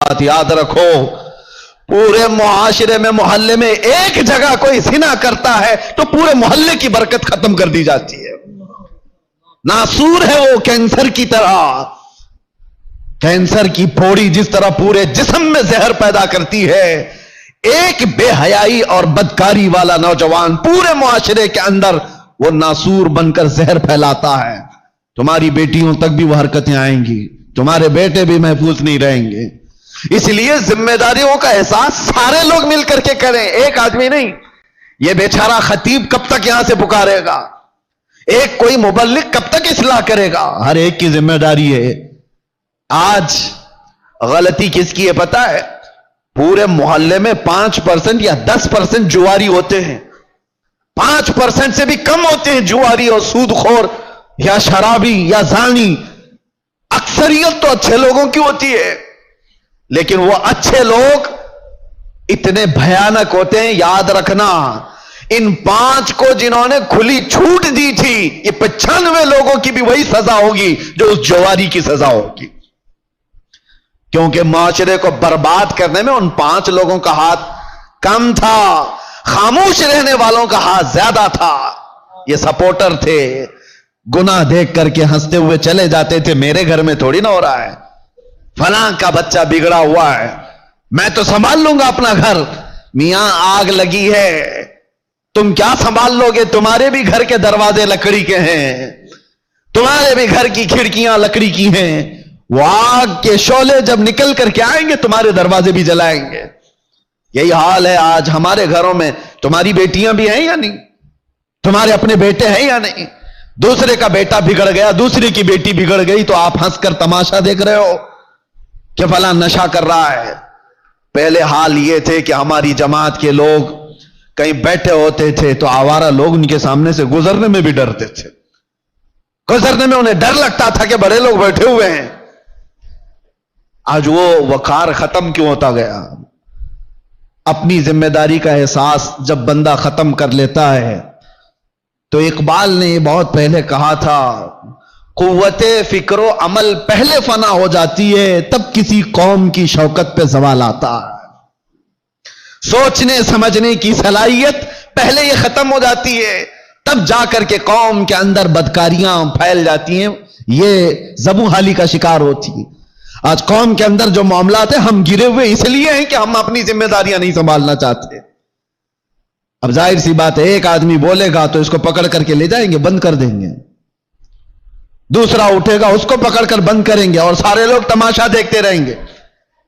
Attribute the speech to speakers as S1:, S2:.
S1: बात याद रखो, पूरे मुआशरे में, मोहल्ले में एक जगह कोई ज़िना करता है तो पूरे मोहल्ले की बरकत खत्म कर दी जाती है। नासूर है वो कैंसर की तरह, कैंसर की फोड़ी जिस तरह पूरे जिस्म में जहर पैदा करती है, एक बेहयाई और बदकारी वाला नौजवान पूरे मुआशरे के अंदर वो नासूर बनकर जहर फैलाता है। तुम्हारी बेटियों तक भी वो हरकतें आएंगी, तुम्हारे बेटे भी महफूज नहीं रहेंगे। इसलिए जिम्मेदारियों का एहसास सारे लोग मिलकर के करें, एक आदमी नहीं। ये बेचारा खतीब कब तक यहां से पुकारेगा, एक कोई मुबल्लिग कब तक इस्लाह करेगा, हर एक की जिम्मेदारी है। आज गलती किसकी है पता है? पूरे मोहल्ले में 5% या 10% जुआरी होते हैं, 5% से भी कम होते हैं जुआरी और सूदखोर या शराबी या जानी। अक्सरियत तो अच्छे लोगों की होती है, लेकिन वो अच्छे लोग इतने भयानक होते हैं, याद रखना। इन 5 को जिन्होंने खुली छूट दी थी, ये 95 लोगों की भी वही सजा होगी जो उस जुआरी की सजा होगी, क्योंकि माशरे को बर्बाद करने में उन 5 लोगों का हाथ कम था, खामोश रहने वालों का हाथ ज्यादा था। ये सपोर्टर थे, गुनाह देख करके हंसते हुए चले जाते थे, मेरे घर में थोड़ी ना हो रहा है, फलां का बच्चा बिगड़ा हुआ है, मैं तो संभाल लूंगा अपना घर। मियां आग लगी है, तुम क्या संभाल लोगे? तुम्हारे भी घर के दरवाजे लकड़ी के हैं, तुम्हारे भी घर की खिड़कियां लकड़ी की हैं। वो आग के शोले जब निकल करके आएंगे तुम्हारे दरवाजे भी जलाएंगे। यही हाल है आज हमारे घरों में। तुम्हारी बेटियां भी हैं या नहीं? तुम्हारे अपने बेटे हैं या नहीं? दूसरे का बेटा बिगड़ गया, दूसरे की बेटी बिगड़ गई तो आप हंसकर तमाशा देख रहे हो कि फला नशा कर रहा है। पहले हाल ये थे कि हमारी जमात के लोग कहीं बैठे होते थे तो आवारा लोग उनके सामने से गुजरने में भी डरते थे, गुजरने में उन्हें डर लगता था कि बड़े लोग बैठे हुए हैं। आज वो वकार खत्म क्यों होता गया? अपनी जिम्मेदारी का एहसास जब बंदा खत्म कर लेता है तो इकबाल ने बहुत पहले कहा था, कुव्वते फिक्रो अमल पहले फना हो जाती है, तब किसी कौम की शौकत पे सवाल आता है। सोचने समझने की सलाहियत पहले ये खत्म हो जाती है, तब जाकर के कौम के अंदर बदकारियां फैल जाती हैं, ये ज़बू हाली का शिकार होती। आज कौम के अंदर जो मामलात है, हम गिरे हुए इसलिए हैं कि हम अपनी जिम्मेदारियां नहीं संभालना चाहते। अब जाहिर सी बात है, एक आदमी बोलेगा तो इसको पकड़ करके ले जाएंगे, बंद कर देंगे, दूसरा उठेगा उसको पकड़कर बंद करेंगे और सारे लोग तमाशा देखते रहेंगे।